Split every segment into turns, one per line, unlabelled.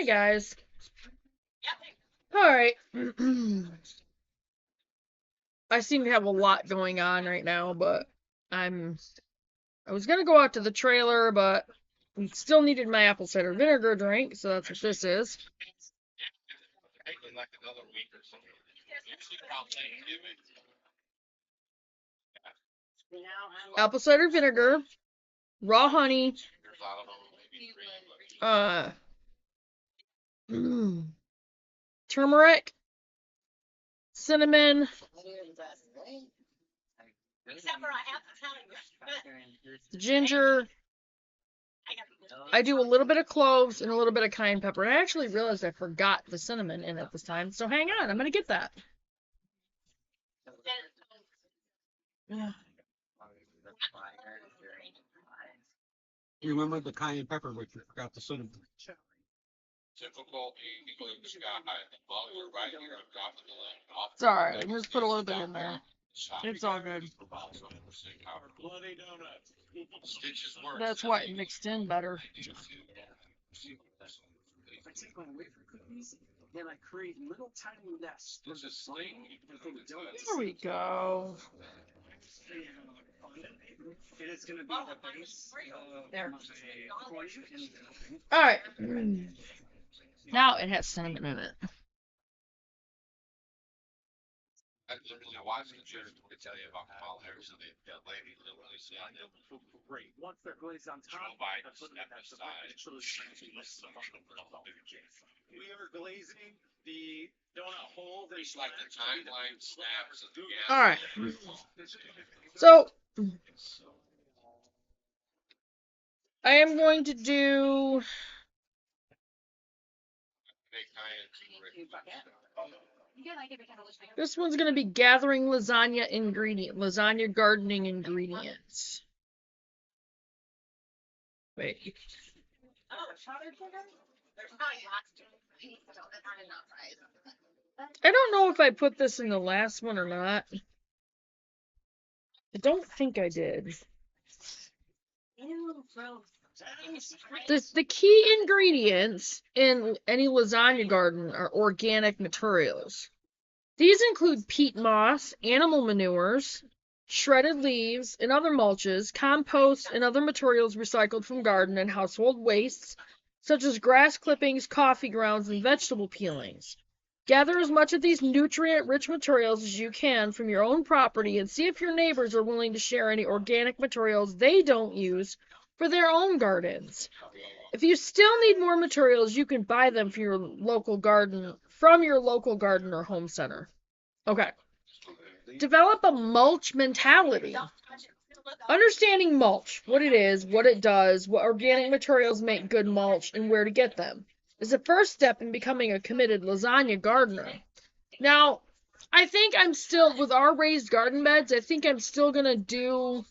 Hey guys. Alright. I seem to have a lot going on right now, but I was gonna go out to the trailer, but I still needed my apple cider vinegar drink, so that's what this is. Apple cider vinegar, raw honey, uh, turmeric, cinnamon, ginger. I do a little bit of cloves and a little bit of cayenne pepper. And I actually realized I forgot the cinnamon in it this time, so hang on, I'm gonna get that.
You remember the cayenne pepper, but you forgot the cinnamon.
It's alright, I just put a little bit in there. It's all good. That's why it mixed in better. There we go. There. Alright. Now it has cinnamon in it.
Once they're glazed on top, we are glazing the donut hole. It's like the timeline snaps.
All right. So I am going to do. This one's going to be gathering lasagna gardening ingredients. Wait. I don't know if I put this in the last one or not. I don't think I did. The key ingredients in any lasagna garden are organic materials. These include peat moss, animal manures, shredded leaves and other mulches, compost, and other materials recycled from garden and household wastes, such as grass clippings, coffee grounds, and vegetable peelings. Gather as much of these nutrient-rich materials as you can from your own property and see if your neighbors are willing to share any organic materials they don't use for their own gardens. If you still need more materials, you can buy them from your local garden or home center. Okay. Develop a mulch mentality. Understanding mulch, what it is, what it does, what organic materials make good mulch, and where to get them, is the first step in becoming a committed lasagna gardener. Now, I think I'm still, with our raised garden beds, I think I'm still going to do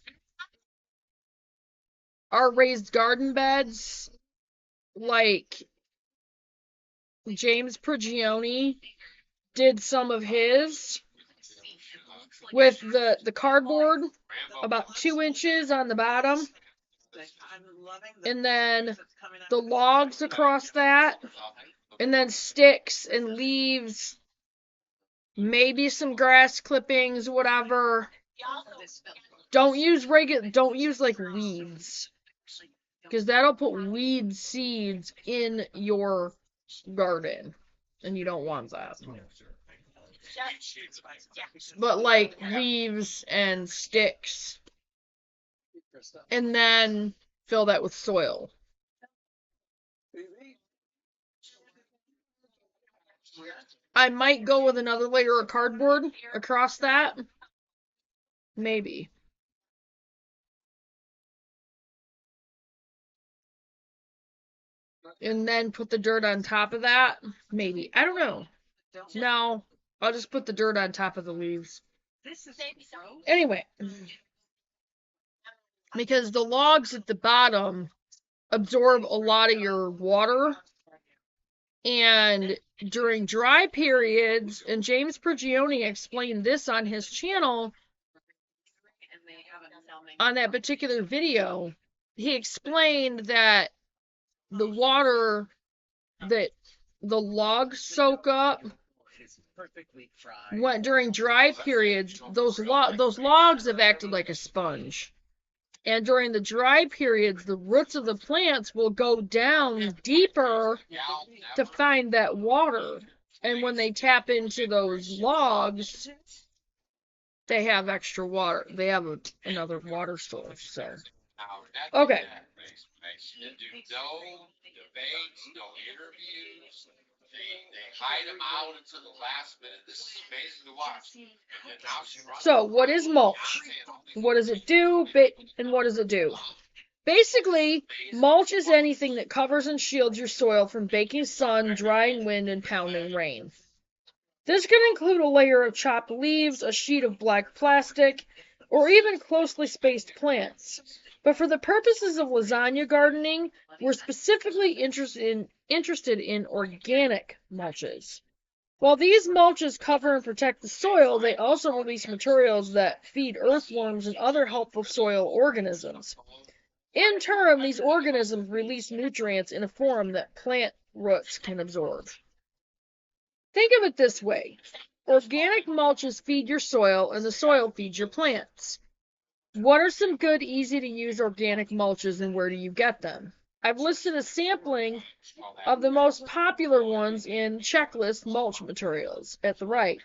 our raised garden beds like James Prigioni did some of his with the cardboard about 2 inches on the bottom, and then the logs across that, and then sticks and leaves, maybe some grass clippings, whatever. Don't use like weeds, because that'll put weed seeds in your garden, and you don't want that. But like leaves and sticks, and then fill that with soil. I might go with another layer of cardboard across that. Maybe. And then put the dirt on top of that. Maybe. I don't know. No, I'll just put the dirt on top of the leaves. Anyway. Because the logs at the bottom absorb a lot of your water. And during dry periods, and James Prigioni explained this on his channel, on that particular video, he explained that the water that the logs soak up. During dry periods, those logs have acted like a sponge. And during the dry periods, the roots of the plants will go down deeper to find that water. And when they tap into those logs, they have extra water. They have another water source. So, okay.
No debates, no interviews. They hide them out until the last minute. This is amazing to watch.
So, what is mulch? What does it do? And what does it do? Basically, mulch is anything that covers and shields your soil from baking sun, drying wind, and pounding rain. This can include a layer of chopped leaves, a sheet of black plastic, or even closely spaced plants. But for the purposes of lasagna gardening, we're specifically interested in organic mulches. While these mulches cover and protect the soil, they also release materials that feed earthworms and other helpful soil organisms. In turn, these organisms release nutrients in a form that plant roots can absorb. Think of it this way. Organic mulches feed your soil, and the soil feeds your plants. What are some good, easy-to-use organic mulches, and where do you get them? I've listed a sampling of the most popular ones in checklist mulch materials at the right.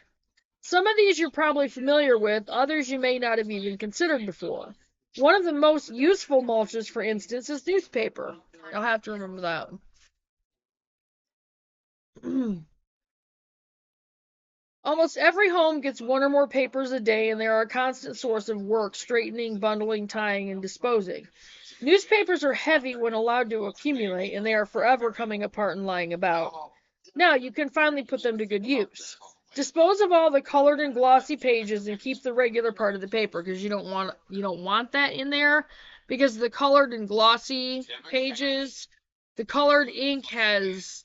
Some of these you're probably familiar with, others you may not have even considered before. One of the most useful mulches, for instance, is newspaper. I'll have to remember that. Almost every home gets one or more papers a day, and they are a constant source of work straightening, bundling, tying, and disposing. Newspapers are heavy when allowed to accumulate, and they are forever coming apart and lying about. Now you can finally put them to good use. Dispose of all the colored and glossy pages and keep the regular part of the paper, because you don't want that in there, because the colored and glossy pages, the colored ink has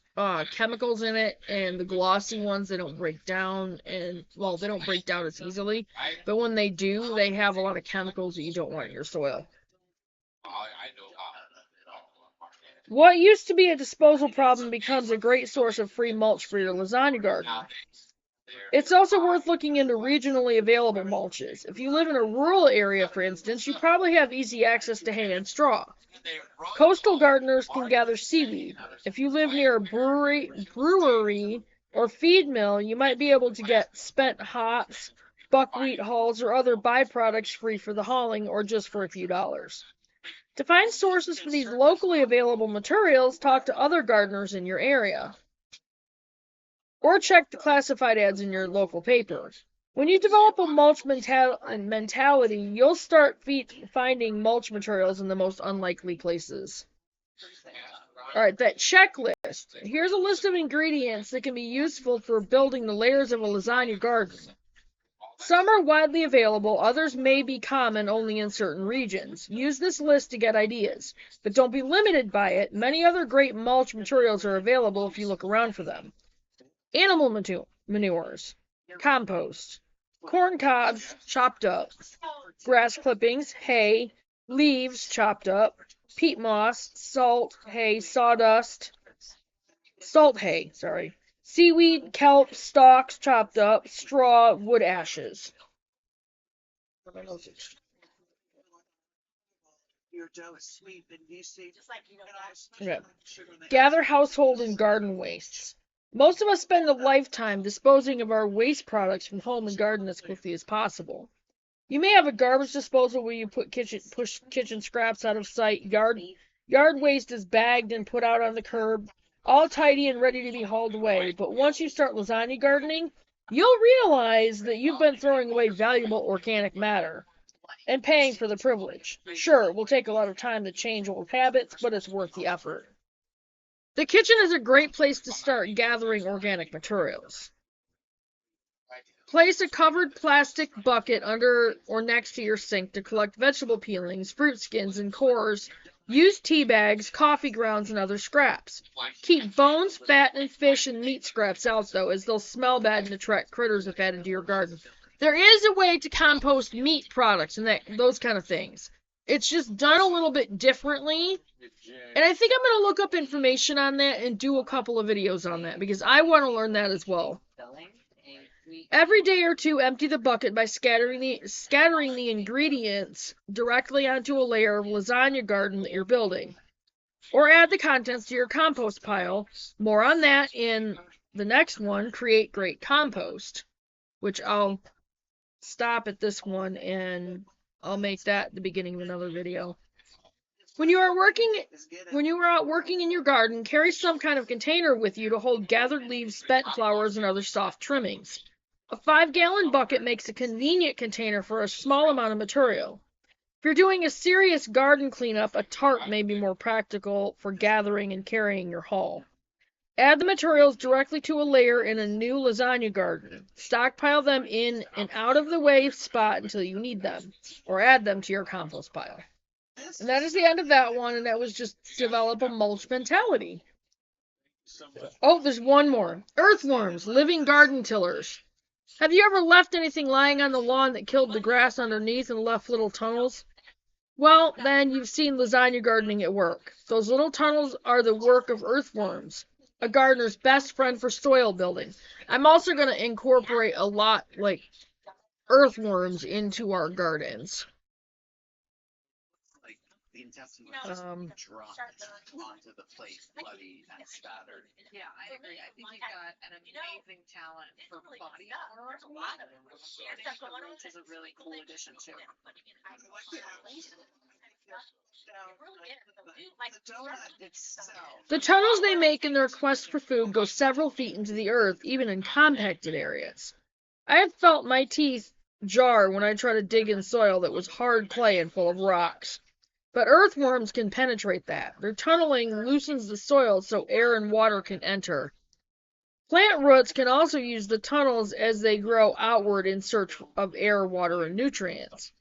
chemicals in it, and the glossy ones, they don't break down, and they don't break down as easily, but when they do, they have a lot of chemicals that you don't want in your soil. What used to be a disposal problem becomes a great source of free mulch for your lasagna garden. It's also worth looking into regionally available mulches. If you live in a rural area, for instance, you probably have easy access to hay and straw. Coastal gardeners can gather seaweed. If you live near a brewery or feed mill, you might be able to get spent hops, buckwheat hulls, or other byproducts free for the hauling or just for a few dollars. To find sources for these locally available materials, talk to other gardeners in your area. Or check the classified ads in your local paper. When you develop a mulch mentality, you'll start finding mulch materials in the most unlikely places. Alright, that checklist. Here's a list of ingredients that can be useful for building the layers of a lasagna garden. Some are widely available, others may be common only in certain regions. Use this list to get ideas, but don't be limited by it. Many other great mulch materials are available if you look around for them. Animal manures, compost, corn cobs chopped up, grass clippings, hay, leaves chopped up, peat moss, salt hay, sawdust, seaweed, kelp, stalks chopped up, straw, wood ashes. Okay. Gather household and garden wastes. Most of us spend a lifetime disposing of our waste products from home and garden as quickly as possible. You may have a garbage disposal where you push kitchen scraps out of sight. Yard waste is bagged and put out on the curb, all tidy and ready to be hauled away. But once you start lasagna gardening, you'll realize that you've been throwing away valuable organic matter and paying for the privilege. Sure, it will take a lot of time to change old habits, but it's worth the effort. The kitchen is a great place to start gathering organic materials. Place a covered plastic bucket under or next to your sink to collect vegetable peelings, fruit skins, and cores. Use tea bags, coffee grounds, and other scraps. Keep bones, fat, and fish and meat scraps out, though, as they'll smell bad and attract critters if added to your garden. There is a way to compost meat products and those kind of things. It's just done a little bit differently. And I think I'm going to look up information on that and do a couple of videos on that because I want to learn that as well. Every day or two, empty the bucket by scattering the ingredients directly onto a layer of lasagna garden that you're building. Or add the contents to your compost pile. More on that in the next one, create great compost, which I'll stop at this one and I'll make that the beginning of another video. When you are out working in your garden, carry some kind of container with you to hold gathered leaves, spent flowers, and other soft trimmings. A 5-gallon bucket makes a convenient container for a small amount of material. If you're doing a serious garden cleanup, a tarp may be more practical for gathering and carrying your haul. Add the materials directly to a layer in a new lasagna garden. Stockpile them in an out-of-the-way spot until you need them, or add them to your compost pile. And that is the end of that one, and that was just develop a mulch mentality. Oh, there's one more. Earthworms, living garden tillers. Have you ever left anything lying on the lawn that killed the grass underneath and left little tunnels? Well, then you've seen lasagna gardening at work. Those little tunnels are the work of earthworms, a gardener's best friend for soil building. I'm also going to incorporate a lot like earthworms into our gardens.
The intestine dropped onto the plate, bloody and spattered.
Yeah, I agree. I think you've got an amazing talent for body horror, which is a really cool addition too.
The tunnels they make in their quest for food go several feet into the earth, even in compacted areas. I have felt my teeth jar when I try to dig in soil that was hard clay and full of rocks. But earthworms can penetrate that. Their tunneling loosens the soil so air and water can enter. Plant roots can also use the tunnels as they grow outward in search of air, water, and nutrients.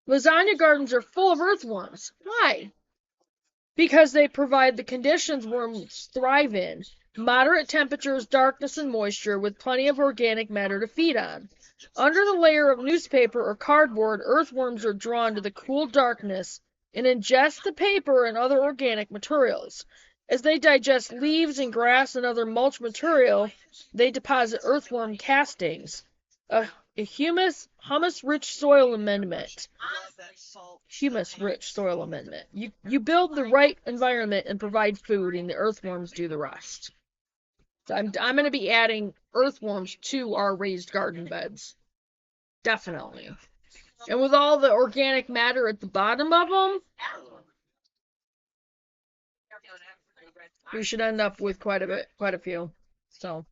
Lasagna gardens are full of earthworms. Why? Because they provide the conditions worms thrive in. Moderate temperatures, darkness, and moisture with plenty of organic matter to feed on. Under the layer of newspaper or cardboard, earthworms are drawn to the cool darkness and ingest the paper and other organic materials. As they digest leaves and grass and other mulch material, they deposit earthworm castings, a humus-rich soil amendment. Humus-rich soil amendment. You build the right environment and provide food, and the earthworms do the rest. So I'm going to be adding earthworms to our raised garden beds. Definitely. And with all the organic matter at the bottom of them, we should end up with quite a few. So,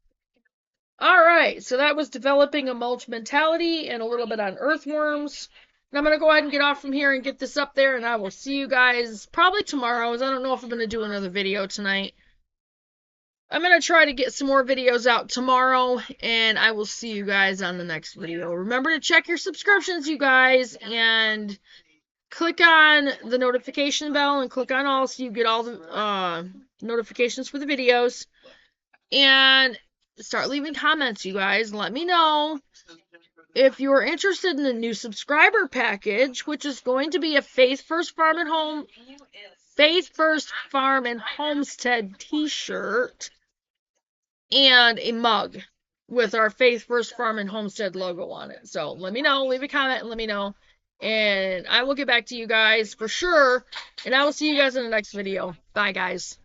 all right. So that was developing a mulch mentality and a little bit on earthworms. And I'm going to go ahead and get off from here and get this up there, and I will see you guys probably tomorrow, as I don't know if I'm going to do another video tonight. I'm going to try to get some more videos out tomorrow, and I will see you guys on the next video. Remember to check your subscriptions, you guys, and click on the notification bell and click on all so you get all the notifications for the videos. And start leaving comments, you guys. Let me know if you're interested in the new subscriber package, which is going to be a Faith First Farm and Homestead t-shirt and a mug with our Faith First Farm and Homestead logo on it. So let me know, leave a comment and let me know. And I will get back to you guys for sure. And I will see you guys in the next video. Bye, guys.